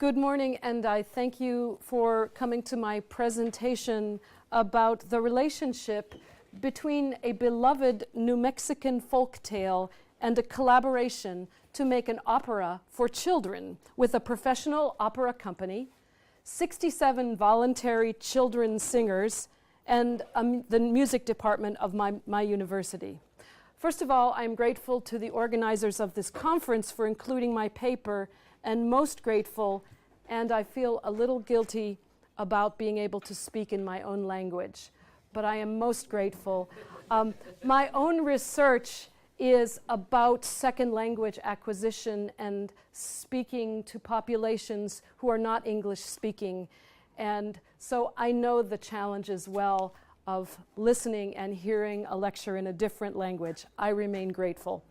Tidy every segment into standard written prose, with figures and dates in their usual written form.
Good morning, and I thank you for coming to my presentation about the relationship between a beloved New Mexican folk tale and a collaboration to make an opera for children with a professional opera company, 67 voluntary children singers, and the music department of my university. First of all, I'm grateful to the organizers of this conference for including my paper, and most grateful, and I feel a little guilty about being able to speak in my own language, but I am most grateful. My own research is about second language acquisition and speaking to populations who are not English speaking, and so I know the challenges well of listening and hearing a lecture in a different language. I remain grateful.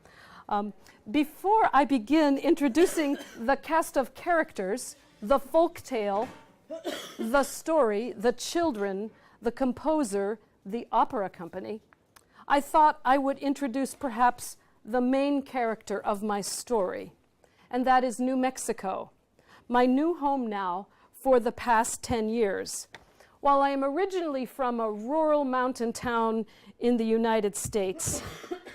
Before I begin introducing the cast of characters, the folk tale, the story, the children, the composer, the opera company, I thought I would introduce perhaps the main character of my story, and that is New Mexico, my new home now for the past 10 years. While I am originally from a rural mountain town in the United States,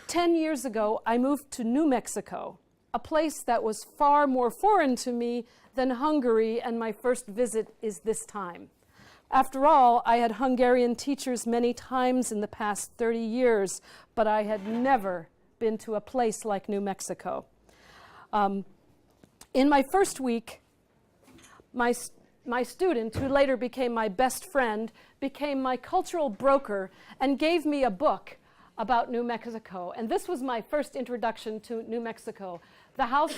10 years ago I moved to New Mexico, a place that was far more foreign to me than Hungary, and my first visit is this time. After all, I had Hungarian teachers many times in the past 30 years, but I had never been to a place like New Mexico. In my first week, my student, who later became my best friend, became my cultural broker and gave me a book about New Mexico. And this was my first introduction to New Mexico, The House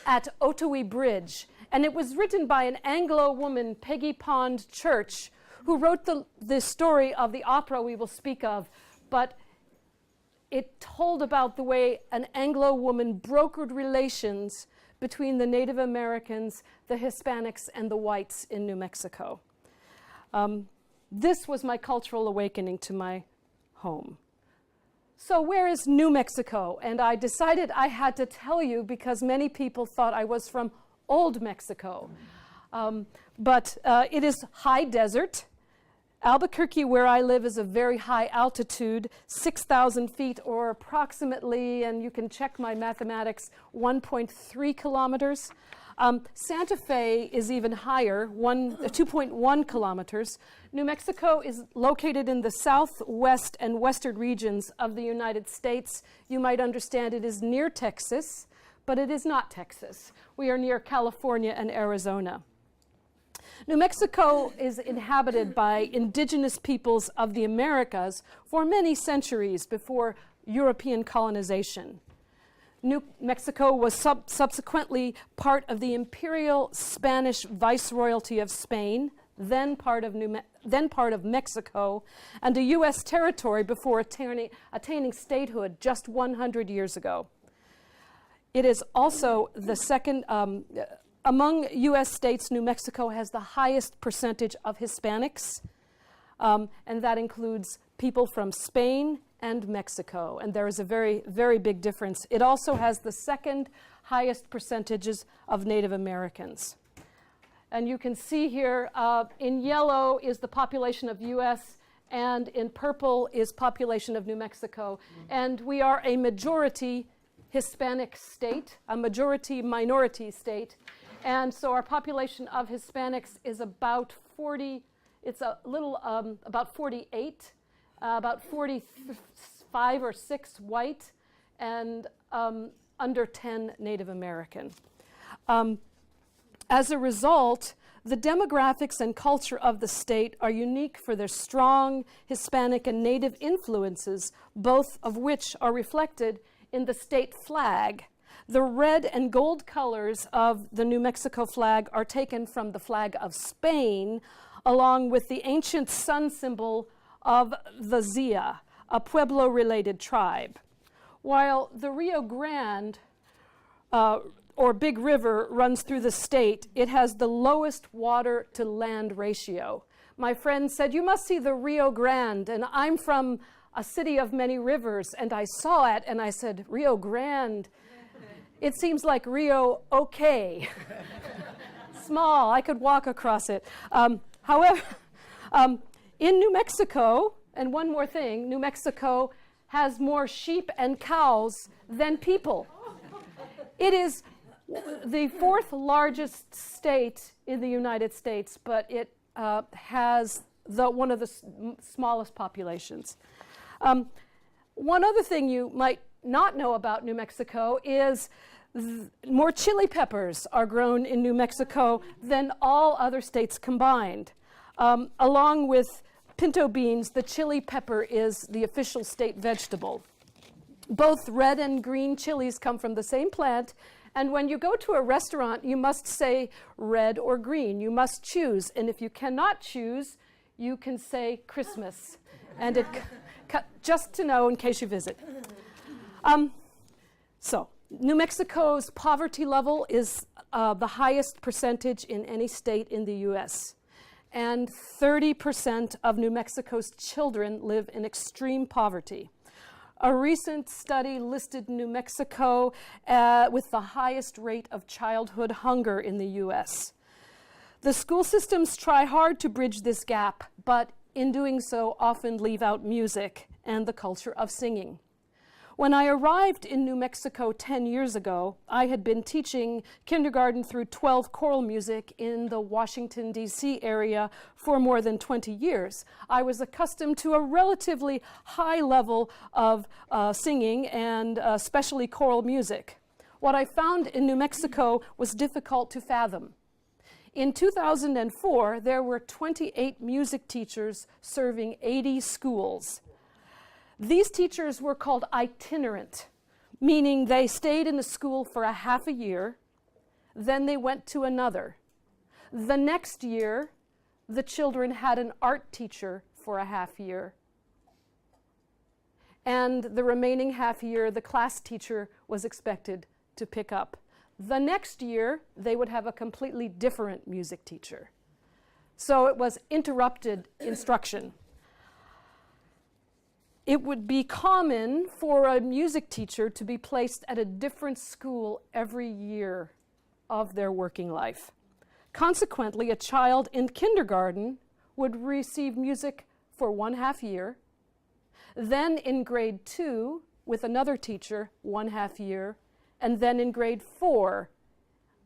at Otoe Bridge. And it was written by an Anglo woman, Peggy Pond Church, who wrote the story of the opera we will speak of, but it told about the way an Anglo woman brokered relations between the Native Americans, the Hispanics, and the whites in New Mexico. This was my cultural awakening to my home. So where is New Mexico? And I decided I had to tell you because many people thought I was from Old Mexico. But it is high desert. Albuquerque, where I live, is a very high altitude, 6,000 feet or approximately, and you can check my mathematics, 1.3 kilometers. Santa Fe is even higher, 2.1 kilometers. New Mexico is located in the southwest and western regions of the United States. You might understand it is near Texas, but it is not Texas. We are near California and Arizona. New Mexico is inhabited by indigenous peoples of the Americas for many centuries before European colonization. New Mexico was subsequently part of the imperial Spanish viceroyalty of Spain, then part of Mexico, and a U.S. territory before attaining statehood just 100 years ago. It is also the second, among U.S. states, New Mexico has the highest percentage of Hispanics, and that includes people from Spain and Mexico, and there is a very, very big difference. It also has the second highest percentages of Native Americans. And you can see here, in yellow is the population of U.S., and in purple is population of New Mexico. And we are a majority Hispanic state, a majority minority state. And so our population of Hispanics is about 40, it's a little, about 48, about 45 or 6 white, and under 10 Native American. As a result, the demographics and culture of the state are unique for their strong Hispanic and Native influences, both of which are reflected in the state flag. The red and gold colors of the New Mexico flag are taken from the flag of Spain, along with the ancient sun symbol of the Zia, a Pueblo-related tribe. While the Rio Grande, or Big River, runs through the state, it has the lowest water-to-land ratio. My friend said, "You must see the Rio Grande," and I'm from a city of many rivers, and I saw it, and I said, "Rio Grande? It seems like Rio okay." small. I could walk across it. However, in New Mexico, and one more thing, New Mexico has more sheep and cows than people. It is the fourth largest state in the United States, but it has one of the smallest populations. One other thing you might not know about New Mexico is more chili peppers are grown in New Mexico than all other states combined. Along with pinto beans, the chili pepper is the official state vegetable. Both red and green chilies come from the same plant, and when you go to a restaurant, you must say red or green. You must choose, and if you cannot choose, you can say Christmas, and it just to know in case you visit. So, New Mexico's poverty level is the highest percentage in any state in the U.S., and 30% of New Mexico's children live in extreme poverty. A recent study listed New Mexico with the highest rate of childhood hunger in the U.S. The school systems try hard to bridge this gap, but in doing so often leave out music and the culture of singing. When I arrived in New Mexico 10 years ago, I had been teaching kindergarten through 12 choral music in the Washington, D.C. area for more than 20 years. I was accustomed to a relatively high level of singing and especially choral music. What I found in New Mexico was difficult to fathom. In 2004, there were 28 music teachers serving 80 schools. These teachers were called itinerant, meaning they stayed in the school for a half a year, then they went to another. The next year, the children had an art teacher for a half year. And the remaining half year, the class teacher was expected to pick up. The next year, they would have a completely different music teacher. So it was interrupted instruction. It would be common for a music teacher to be placed at a different school every year of their working life. Consequently, a child in kindergarten would receive music for 1/2 year, then in grade 2 with another teacher 1/2 year, and then in grade 4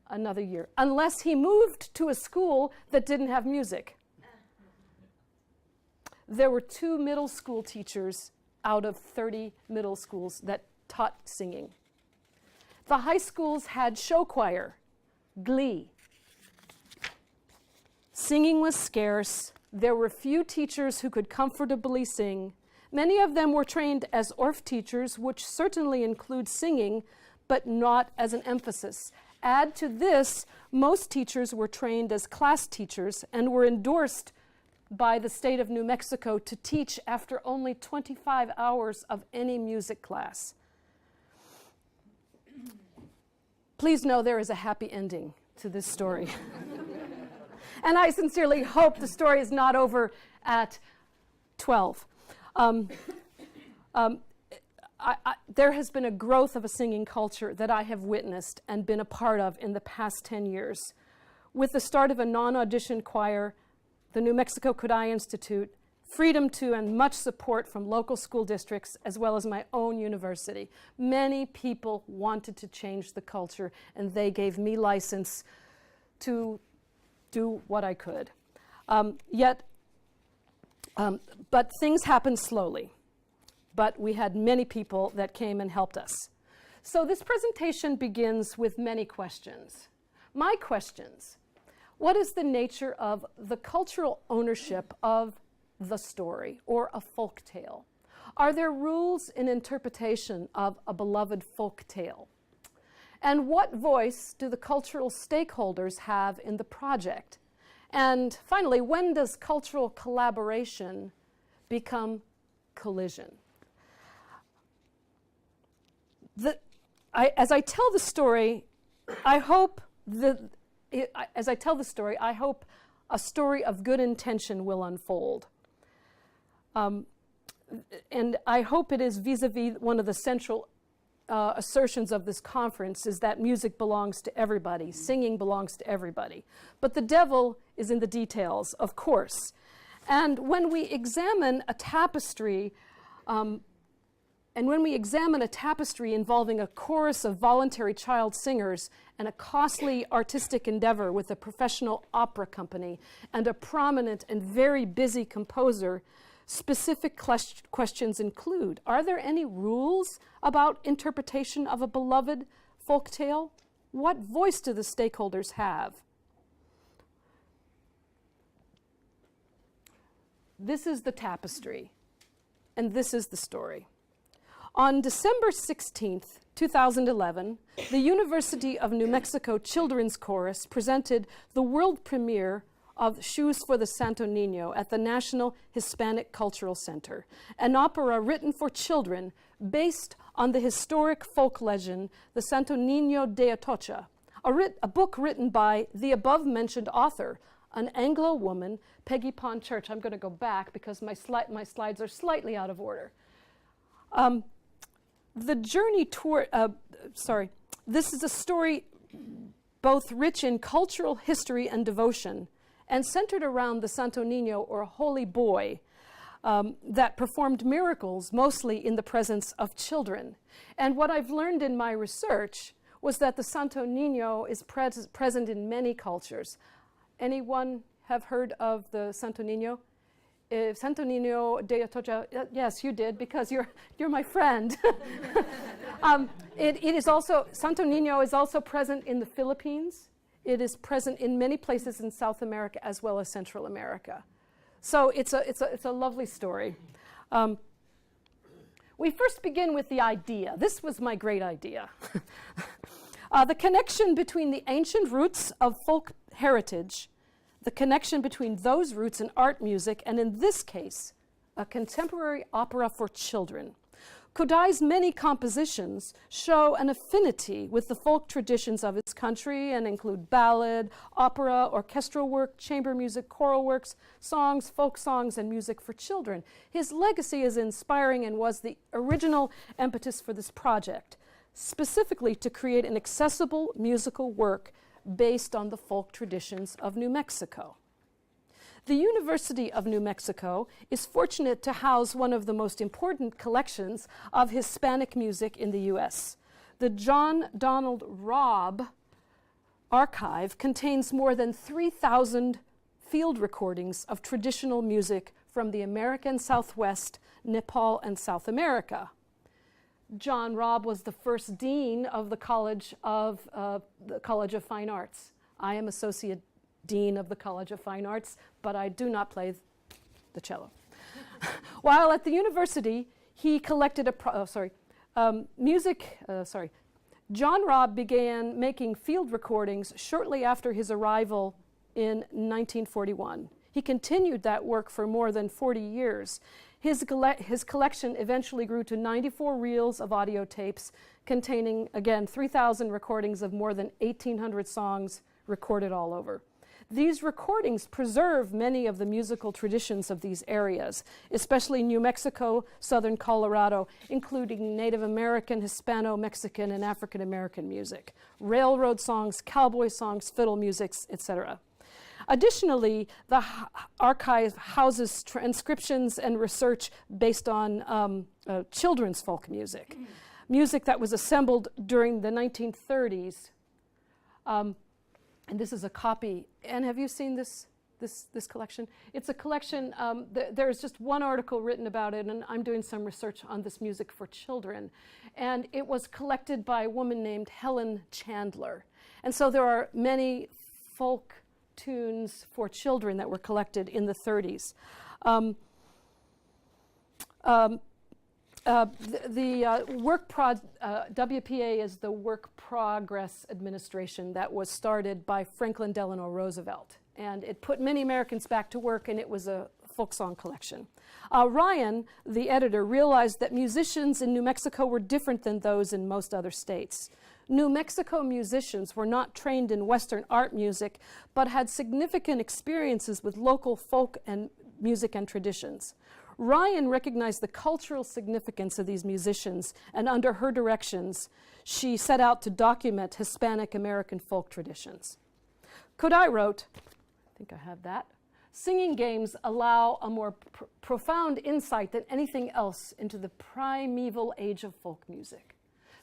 another year, unless he moved to a school that didn't have music. There were 2 middle school teachers out of 30 middle schools that taught singing. The high schools had show choir, glee. Singing was scarce. There were few teachers who could comfortably sing. Many of them were trained as ORF teachers, which certainly includes singing, but not as an emphasis. Add to this, most teachers were trained as class teachers and were endorsed by the state of New Mexico to teach after only 25 hours of any music class. Please know there is a happy ending to this story. And I sincerely hope the story is not over at 12. There has been a growth of a singing culture that I have witnessed and been a part of in the past 10 years. With the start of a non-audition choir, the New Mexico Kodály Institute, freedom to and much support from local school districts, as well as my own university. Many people wanted to change the culture, and they gave me license to do what I could. But things happened slowly. But we had many people that came and helped us. So this presentation begins with many questions. My questions: what is the nature of the cultural ownership of the story or a folk tale? Are there rules in interpretation of a beloved folk tale? And what voice do the cultural stakeholders have in the project? And finally, when does cultural collaboration become collision? As I tell the story, I hope a story of good intention will unfold. And I hope it is vis-a-vis one of the central assertions of this conference is that music belongs to everybody, singing belongs to everybody. But the devil is in the details, of course. And when we examine a tapestry, involving a chorus of voluntary child singers and a costly artistic endeavor with a professional opera company and a prominent and very busy composer, specific questions include: are there any rules about interpretation of a beloved folk tale? What voice do the stakeholders have? This is the tapestry, and this is the story. On December 16th, 2011, the University of New Mexico Children's Chorus presented the world premiere of Shoes for the Santo Nino at the National Hispanic Cultural Center, an opera written for children based on the historic folk legend, the Santo Nino de Atocha, a book written by the above-mentioned author, an Anglo woman, Peggy Pond Church. I'm going to go back because my slides are slightly out of order. The journey toward, this is a story both rich in cultural history and devotion, and centered around the Santo Nino, or Holy Boy, that performed miracles mostly in the presence of children. And what I've learned in my research was that the Santo Nino is present in many cultures. Anyone have heard of the Santo Nino? Santo Nino de Atocha, yes, you did, because you're my friend. It is also, Santo Nino is also present in the Philippines. It is present in many places in South America as well as Central America. So it's a lovely story. We first begin with the idea. This was my great idea. The connection between the ancient roots of folk heritage, the connection between those roots and art music, and in this case, a contemporary opera for children. Kodai's many compositions show an affinity with the folk traditions of his country and include ballad, opera, orchestral work, chamber music, choral works, songs, folk songs, and music for children. His legacy is inspiring and was the original impetus for this project, specifically to create an accessible musical work based on the folk traditions of New Mexico. The University of New Mexico is fortunate to house one of the most important collections of Hispanic music in the U.S. The John Donald Rabe archive contains more than 3,000 field recordings of traditional music from the American Southwest, Nepal, and South America. John Rabe was the first dean of the College of Fine Arts. I am associate dean of the College of Fine Arts, but I do not play the cello. While at the university, he collected John Rabe began making field recordings shortly after his arrival in 1941. He continued that work for more than 40 years. His collection eventually grew to 94 reels of audio tapes containing, again, 3,000 recordings of more than 1,800 songs recorded all over. These recordings preserve many of the musical traditions of these areas, especially New Mexico, southern Colorado, including Native American, Hispano, Mexican, and African American music, railroad songs, cowboy songs, fiddle music, etc. Additionally, the archive houses transcriptions and research based on children's folk music, music that was assembled during the 1930s. And this is a copy. And have you seen this collection? It's a collection. There's just one article written about it, and I'm doing some research on this music for children. And it was collected by a woman named Helen Chandler. And so there are many folk tunes for children that were collected in the 30s. WPA is the Work Progress Administration that was started by Franklin Delano Roosevelt. And it put many Americans back to work, and it was a folk song collection. Ryan, the editor, realized that musicians in New Mexico were different than those in most other states. New Mexico musicians were not trained in Western art music, but had significant experiences with local folk and music and traditions. Ryan recognized the cultural significance of these musicians, and under her directions, she set out to document Hispanic American folk traditions. Kodai wrote, I think I have that, "Singing games allow a more profound insight than anything else into the primeval age of folk music.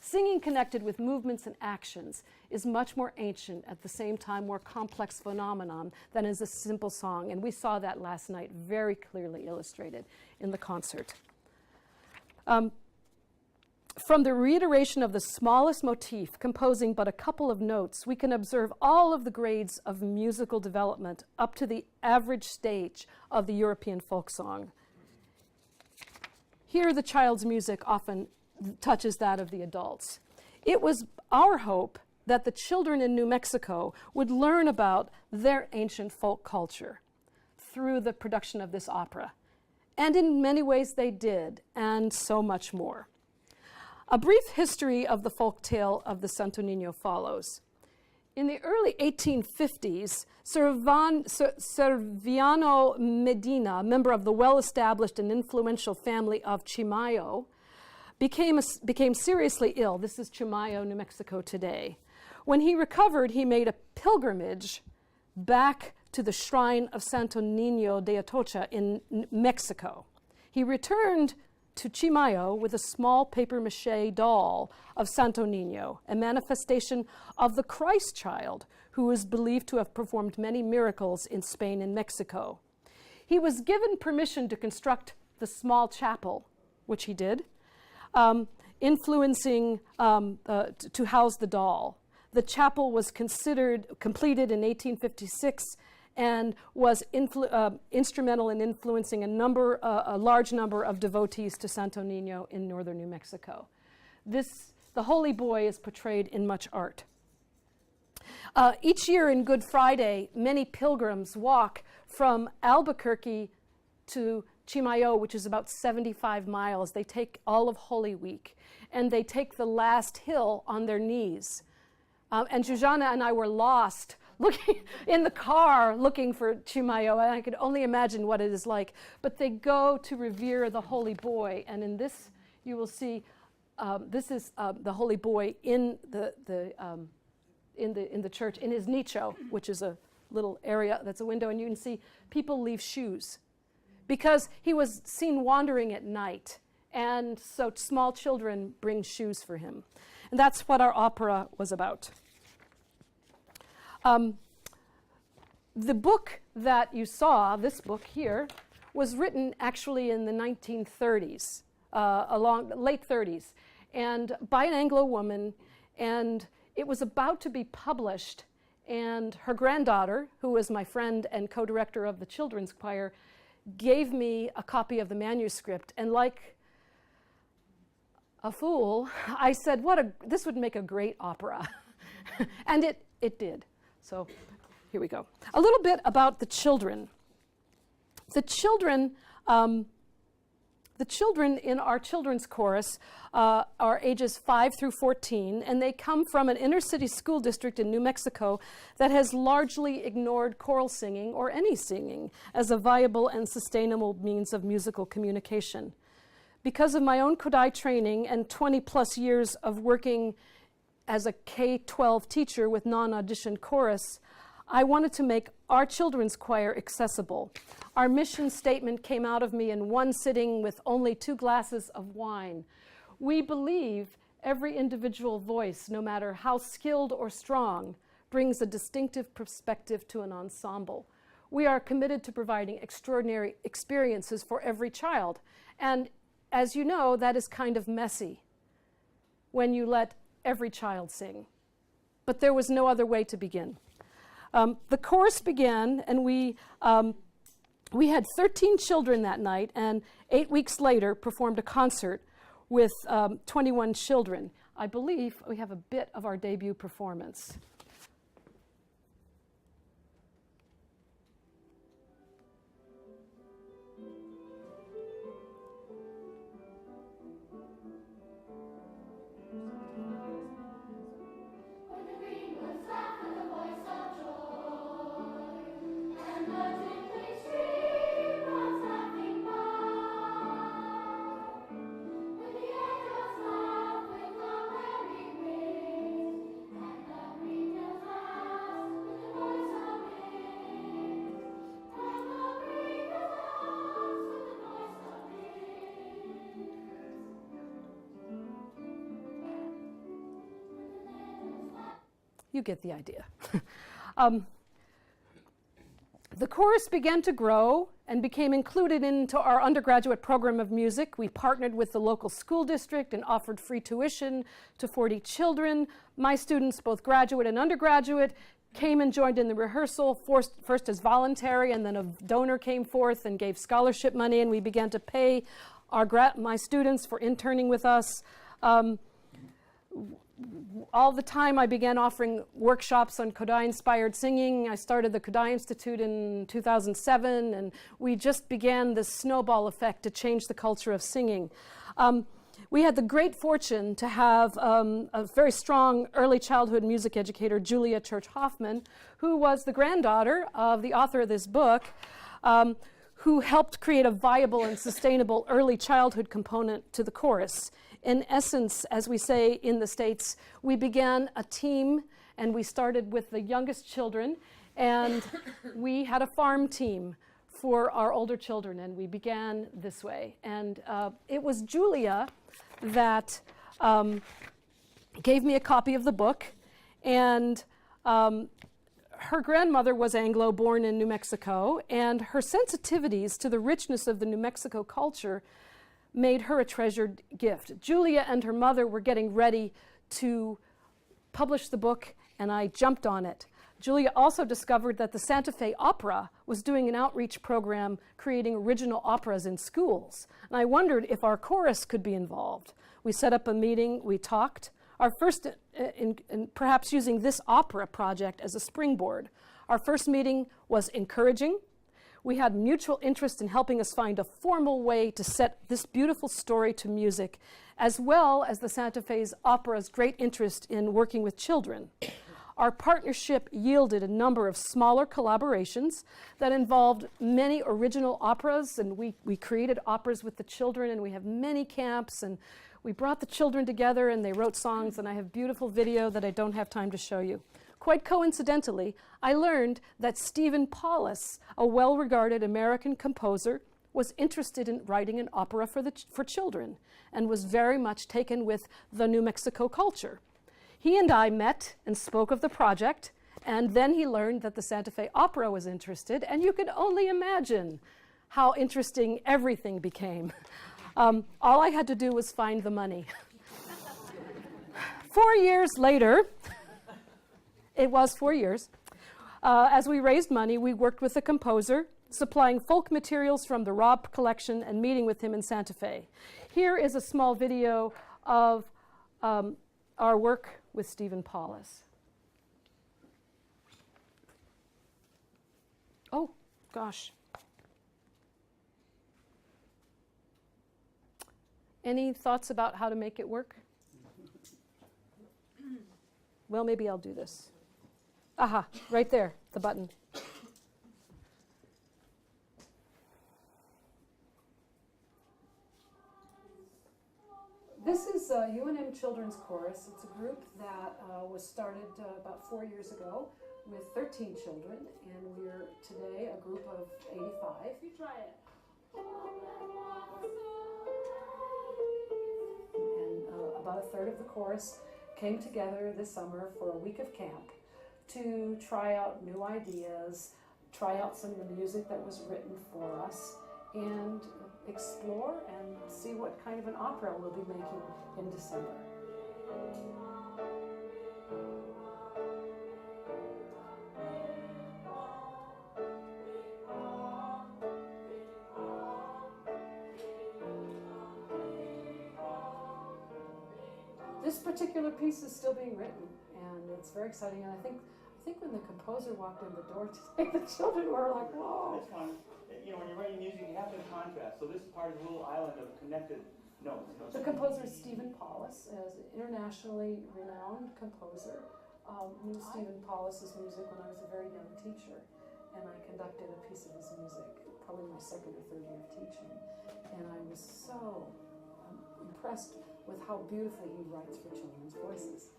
Singing connected with movements and actions is much more ancient, at the same time more complex phenomenon than is a simple song." And we saw that last night very clearly illustrated in the concert. From the reiteration of the smallest motif, composing but a couple of notes, we can observe all of the grades of musical development up to the average stage of the European folk song. Here, the child's music often touches that of the adults. It was our hope that the children in New Mexico would learn about their ancient folk culture through the production of this opera. And in many ways they did, and so much more. A brief history of the folk tale of the Santo Nino follows. In the early 1850s, Serviano Medina, a member of the well-established and influential family of Chimayo, became seriously ill. This is Chimayo, New Mexico today. When he recovered, he made a pilgrimage back to the shrine of Santo Nino de Atocha in Mexico. He returned to Chimayo with a small papier-mâché doll of Santo Nino, a manifestation of the Christ child, who is believed to have performed many miracles in Spain and Mexico. He was given permission to construct the small chapel, which he did, influencing to house the doll. The chapel was considered completed in 1856 and was instrumental in influencing a large number of devotees to Santo Nino in northern New Mexico. The Holy Boy is portrayed in much art. Each year in Good Friday, many pilgrims walk from Albuquerque to Chimayo, which is about 75 miles. They take all of Holy Week, and they take the last hill on their knees. And Shoshana and I were lost looking in the car looking for Chimayo, and I could only imagine what it is like. But they go to revere the Holy Boy, and in this you will see this is the Holy Boy in the church in his nicho, which is a little area that's a window, and you can see people leave shoes because he was seen wandering at night, and so small children bring shoes for him. And that's what our opera was about. The book that you saw, this book here, was written actually in the 1930s, late 30s, and by an Anglo woman, and it was about to be published, and her granddaughter, who was my friend and co-director of the children's choir, gave me a copy of the manuscript, and like a fool, I said, this would make a great opera. And it did. So here we go. A little bit about the children. The children in our children's chorus are ages 5 through 14, and they come from an inner city school district in New Mexico that has largely ignored choral singing or any singing as a viable and sustainable means of musical communication. Because of my own Kodai training and 20 plus years of working as a K-12 teacher with non-audition chorus, I wanted to make our children's choir accessible. Our mission statement came out of me in one sitting with only 2 glasses of wine. We believe every individual voice, no matter how skilled or strong, brings a distinctive perspective to an ensemble. We are committed to providing extraordinary experiences for every child. And as you know, that is kind of messy when you let every child sing. But there was no other way to begin. The chorus began, and we had 13 children that night, and 8 weeks later performed a concert with 21 children. I believe we have a bit of our debut performance. you get the idea. The chorus began to grow and became included into our undergraduate program of music. We partnered with the local school district and offered free tuition to 40 children. My students, both graduate and undergraduate, came and joined in the rehearsal, first as voluntary, and then a donor came forth and gave scholarship money, and we began to pay my students for interning with us. All the time I began offering workshops on Kodai-inspired singing. I started the Kodai Institute in 2007, and we just began this snowball effect to change the culture of singing. We had the great fortune to have a very strong early childhood music educator, Julia Church-Hoffman, who was the granddaughter of the author of this book, who helped create a viable and sustainable early childhood component to the chorus. In essence, as we say in the States, we began a team, and we started with the youngest children, and we had a farm team for our older children, and we began this way. And it was Julia that gave me a copy of the book, and her grandmother was Anglo, born in New Mexico, and her sensitivities to the richness of the New Mexico culture made her a treasured gift. Julia and her mother were getting ready to publish the book, and I jumped on it. Julia also discovered that the Santa Fe Opera was doing an outreach program creating original operas in schools, and I wondered if our chorus could be involved. We set up a meeting, we talked. Our first, perhaps using this opera project as a springboard, our first meeting was encouraging. We had mutual interest in helping us find a formal way to set this beautiful story to music, as well as the Santa Fe's Opera's great interest in working with children. Our partnership yielded a number of smaller collaborations that involved many original operas, and we created operas with the children, and we have many camps, and we brought the children together, and they wrote songs, and I have beautiful video that I don't have time to show you. Quite coincidentally, I learned that Stephen Paulus, a well-regarded American composer, was interested in writing an opera for children and was very much taken with the New Mexico culture. He and I met and spoke of the project, and then he learned that the Santa Fe Opera was interested, and you could only imagine how interesting everything became. All I had to do was find the money. 4 years later, it was 4 years. As we raised money, we worked with the composer, supplying folk materials from the Rabe collection and meeting with him in Santa Fe. Here is a small video of our work with Stephen Paulus. Oh, gosh. Any thoughts about how to make it work? Well, maybe I'll do this. Aha, right there, the button. This is UNM Children's Chorus. It's a group that was started about 4 years ago with 13 children, and we're today a group of 85. You try it. And about a third of the chorus came together this summer for a week of camp to try out new ideas, try out some of the music that was written for us, and explore and see what kind of an opera we'll be making in December. This particular piece is still being written, and it's very exciting. And I think when the composer walked in the door today, the children were like, "Whoa!" It's fun. You know, when you're writing music, you have to contrast. So this part is a little island of connected notes. You know, the composer is Stephen Paulus, is an internationally renowned composer. Knew Stephen Paulus's music when I was a very young teacher, and I conducted a piece of his music, probably my second or third year of teaching, and I was so impressed with how beautifully he writes for children's voices.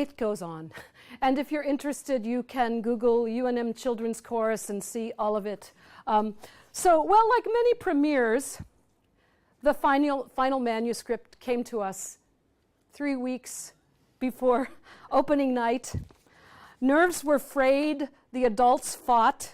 It goes on. And if you're interested, you can Google UNM Children's Chorus and see all of it. Well, like many premieres, the final manuscript came to us 3 weeks before opening night. Nerves were frayed, the adults fought,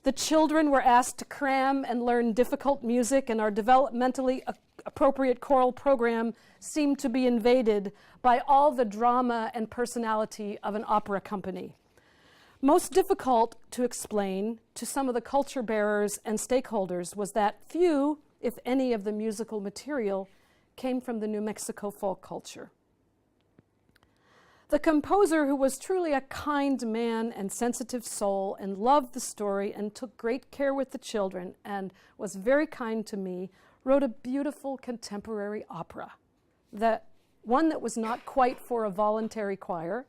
the children were asked to cram and learn difficult music, and our developmentally appropriate choral program seemed to be invaded by all the drama and personality of an opera company. Most difficult to explain to some of the culture bearers and stakeholders was that few, if any, of the musical material came from the New Mexico folk culture. The composer, who was truly a kind man and sensitive soul and loved the story and took great care with the children and was very kind to me, wrote a beautiful contemporary opera, one that was not quite for a voluntary choir,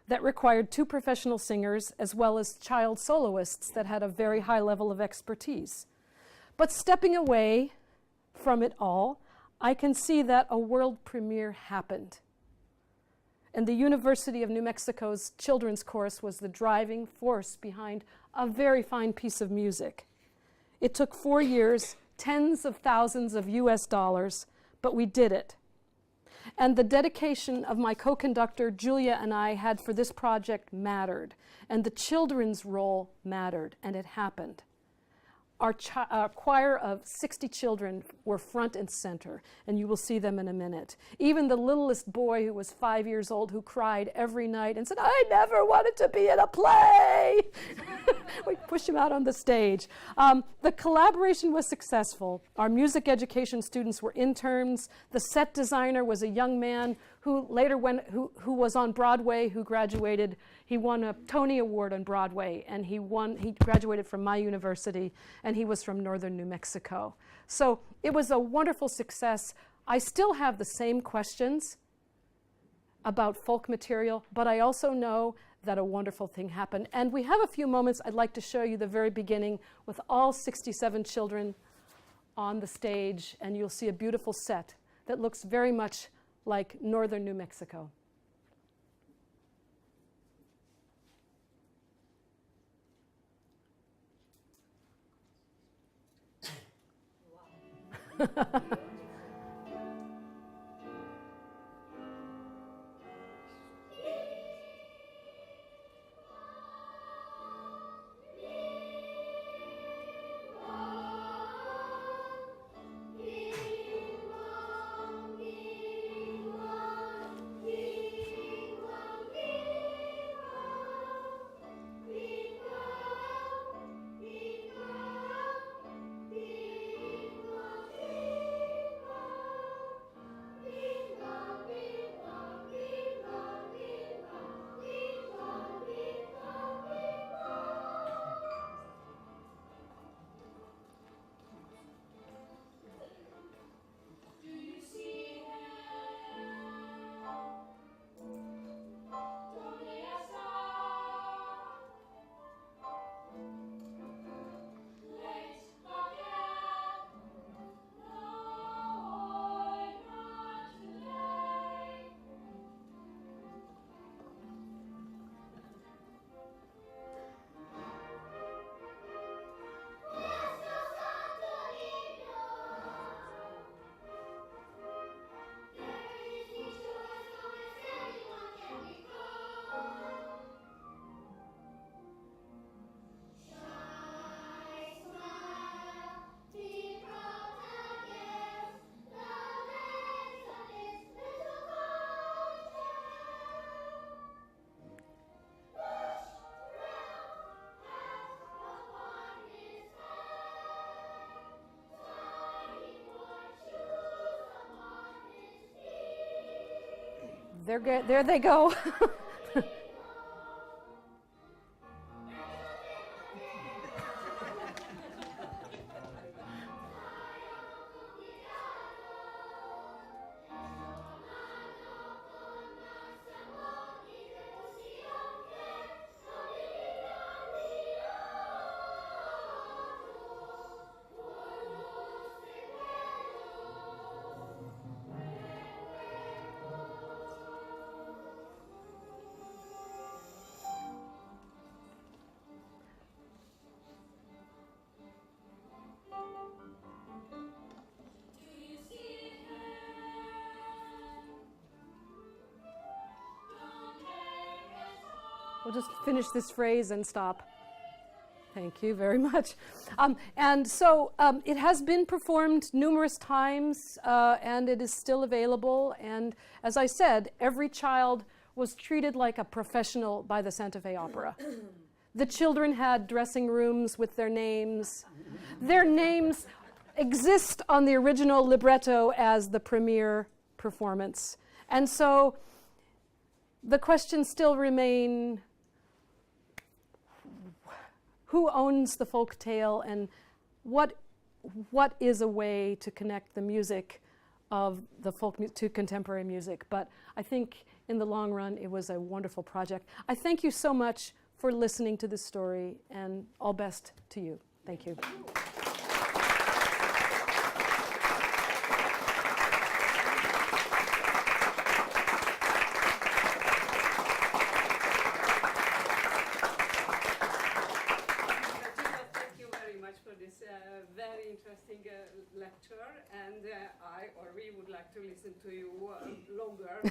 that required 2 professional singers as well as child soloists that had a very high level of expertise. But stepping away from it all, I can see that a world premiere happened. And the University of New Mexico's Children's Chorus was the driving force behind a very fine piece of music. It took 4 years, tens of thousands of US dollars, but we did it. And the dedication of my co-conductor, Julia, and I had for this project mattered, and the children's role mattered, and it happened. Our choir of 60 children were front and center, and you will see them in a minute. Even the littlest boy, who was 5 years old, who cried every night and said, "I never wanted to be in a play." We pushed him out on the stage. The collaboration was successful. Our music education students were interns. The set designer was a young man who later who was on Broadway, who graduated. He won a Tony Award on Broadway, and he graduated from my university, and he was from northern New Mexico. So it was a wonderful success. I still have the same questions about folk material, but I also know that a wonderful thing happened. And we have a few moments. I'd like to show you the very beginning with all 67 children on the stage, and you'll see a beautiful set that looks very much like northern New Mexico. There they go. We'll just finish this phrase and stop. Thank you very much. And so it has been performed numerous times, and it is still available. And as I said, every child was treated like a professional by the Santa Fe Opera. The children had dressing rooms with their names. Their names exist on the original libretto as the premiere performance. And so the questions still remain: who owns the folk tale, and what is a way to connect the music of the folk to contemporary music? But I think in the long run, it was a wonderful project. I thank you so much for listening to this story, and all best to you. Thank you. Very interesting lecture, and we would like to listen to you longer, so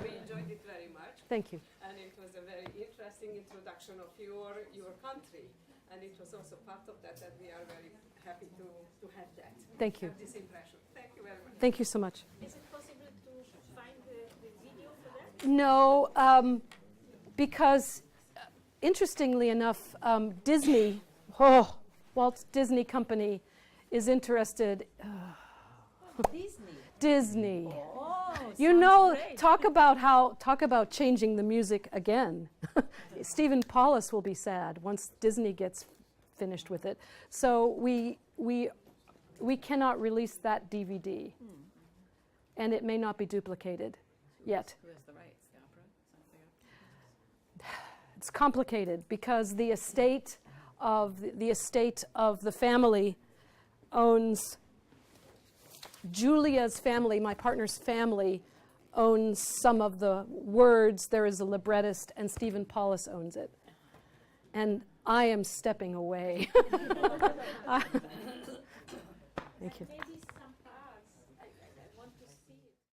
we enjoyed it very much. Thank you. And it was a very interesting introduction of your country, and it was also part of that we are very happy to have that. Thank you. Have this impression. Thank you very much. Thank you so much. Is it possible to find the video for that? No, because interestingly enough, Disney, Walt Disney Company is interested. Disney. Disney. Oh, You know, talk about changing the music again. Stephen Paulus will be sad once Disney gets finished with it. So we cannot release that DVD, and it may not be duplicated yet. Who has the rights? The opera? It's complicated because the estate of the family owns Julia's family, my partner's family, owns some of the words. There is a librettist, and Stephen Paulus owns it. And I am stepping away. Thank you. Maybe